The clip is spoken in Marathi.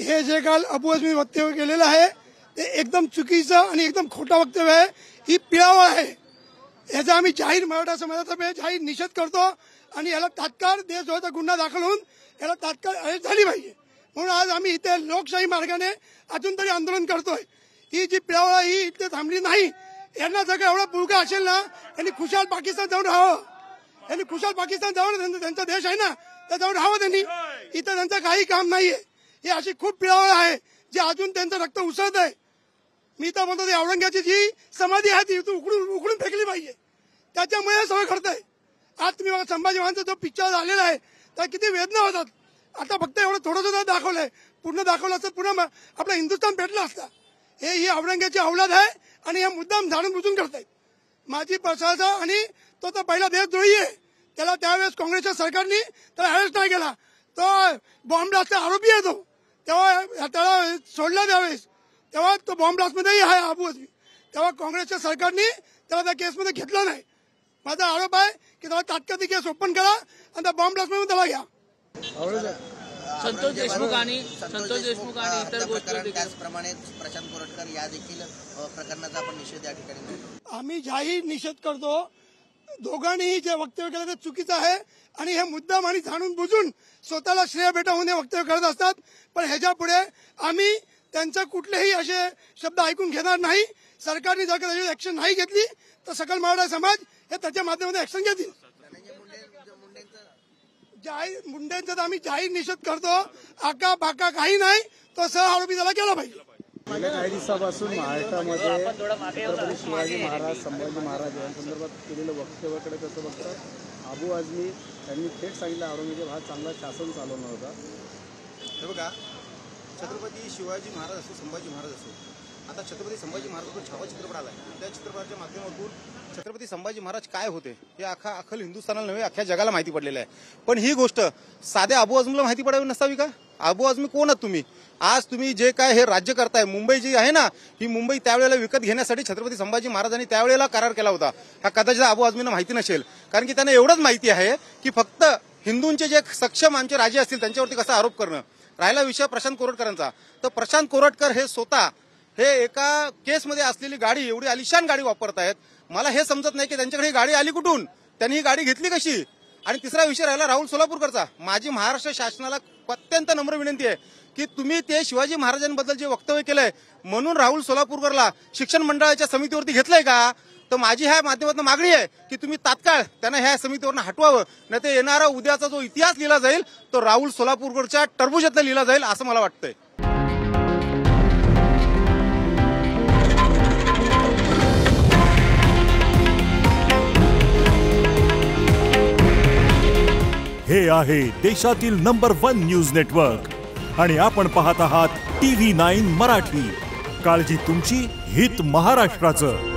हे जे काल अबू आझमी वक्तव्य केलेलं आहे ते एकदम चुकीचं आणि एकदम खोटं वक्तव्य आहे। ही पिळावळ आहे। याचा आम्ही जाहीर मराठा समाजातर्फे जाहीर निषेध करतो आणि याला तात्काळ देशद्रोहाचा गुन्हा दाखल होऊन याला तात्काळ अरेस्ट झाली पाहिजे। म्हणून आज आम्ही इथे लोकशाही मार्गाने अजून तरी आंदोलन करतोय। ही जी पिळावळ आहे ही इथे थांबली नाही। यांना जर का एवढा पुळका असेल ना यांनी खुशाल पाकिस्तान जाऊन राहावं। यांनी खुशाल पाकिस्तान जाऊन त्यांचा देश आहे ना त्या जाऊन राहावं त्यांनी। इथं त्यांचं काही काम नाहीये। ही अशी खूप पिळावळ आहे जी अजून त्यांचं रक्त उसळत आहे। मी तर म्हणतो औरंगाची जी समाधी आहे ती उकडून फेकली पाहिजे। त्याच्यामुळे हे सगळं घडतंय। आज तुम्ही बघा संभाजी महाराजांचा जो पिक्चर झालेला आहे त्या किती वेदना होतात। आता फक्त एवढं थोडंसं दाखवलंय। पूर्ण दाखवलं असतं पुन्हा आपलं हिंदुस्थान पेटलं असतं। ही औरंगाची औलाद आहे आणि हे मुद्दाम जाणून बुजून करतायत। माजी प्रशासन आणि तो तर पहिला देशद्रोही आहे। त्याला त्यावेळेस काँग्रेसच्या सरकारने त्याला अरेस्ट नाही केला। तो बॉम्ब ब्लास्टचा आरोपी आहे। तो तेव्हा त्याला सोडला त्यावेळेस तेव्हा तो बॉम्ब ब्लास्टमध्येही आहे अबू आझमी। तेव्हा काँग्रेसच्या सरकारने त्याला त्या केसमध्ये घेतलं नाही। माझा आरोप आहे की त्याला तात्काळ ती केस ओपन करा आणि त्या बॉम्ब ब्लास्टमध्ये त्याला घ्या। संतोष देशमुख आणि इतर गोष्टी त्याचप्रमाणे प्रशांत कोरटकर या देखील प्रकरणाचा आपण निषेध या ठिकाणी आम्ही जाहीर निषेध करतो। दोघांनीही जे वक्तव्य केलं ते चुकीचं आहे आणि हे मुद्दाम आणि जाणून बुजून स्वतःला श्रेय भेटवून हे वक्तव्य करत असतात। पण ह्याच्या पुढे आम्ही त्यांचं कुठलेही असे शब्द ऐकून घेणार नाही। सरकारने जर का त्याची ऍक्शन नाही घेतली तर सकल मराठा समाज हे त्याच्या माध्यमातून ऍक्शन घेतील। मुंडेंचा तर आम्ही जाहीर निषेध करतो। आका बाका काही नाही। तो सह आरोपी त्याला केला पाहिजे। गेल्या काही दिवसापासून महाराष्ट्रामध्ये छत्रपती शिवाजी महाराज संभाजी महाराज यांसंदर्भात केलेलं वक्तव्याकडे कसं बघतात अबू आझमी यांनी थेट सांगितलं औरंगजेब हा चांगला शासन चालवणार होता। हे बघा छत्रपती शिवाजी महाराज असो संभाजी महाराज असो आता छत्रपती संभाजी महाराजांचा छावा चित्रपट आला आहे। त्या चित्रपटाच्या माध्यमातून छत्रपती संभाजी महाराज काय होते हे अख्खल हिंदुस्थानाला नव्हे अख्ख्या जगाला माहिती पडलेलं आहे। पण ही गोष्ट साध्या अबू आझमीला माहिती पडावी नसावी का? अबू आझमी कोण आहात तुम्ही? आज तुम्ही जे काय हे राज्य करताय मुंबई जी आहे ना ही मुंबई त्यावेळेला विकत घेण्यासाठी छत्रपती संभाजी महाराजांनी त्यावेळेला करार केला होता। हा कदाचित अबू आझमींना माहिती नसेल कारण की त्यांना एवढंच माहिती आहे की फक्त हिंदूंचे जे सक्षम आमचे राजे असतील त्यांच्यावरती कसा आरोप करणं। राहिला विषय प्रशांत कोरटकरांचा तर प्रशांत कोरटकर हे स्वतः हे एका केसमध्ये असलेली गाडी एवढी आलिशान गाडी वापरतायत। मला हे समजत नाही की त्यांच्याकडे ही गाडी आली कुठून, त्यांनी ही गाडी घेतली कशी। आणि तिसरा विषय राहिला राहुल सोलापूरकरचा। माझी महाराष्ट्र शासनाला अत्यंत नम्र विनंती आहे की तुम्ही ते शिवाजी महाराजांबद्दल जे वक्तव्य केलंय म्हणून राहुल सोलापूरकरला शिक्षण मंडळाच्या समितीवरती घेतलंय का? तर माझी ह्या माध्यमातून मागणी आहे की तुम्ही तात्काळ त्यांना ह्या समितीवरून हटवावं। नाही तर येणारा उद्याचा जो इतिहास लिहिला जाईल तो राहुल सोलापूरकरच्या टरबुजातला लिहिला जाईल असं मला वाटतंय। हे आहे देशातील नंबर 1 न्यूज नेटवर्क आणि आपण पाहत आहात TV9 मराठी। काळजी तुमची, हित महाराष्ट्राचं।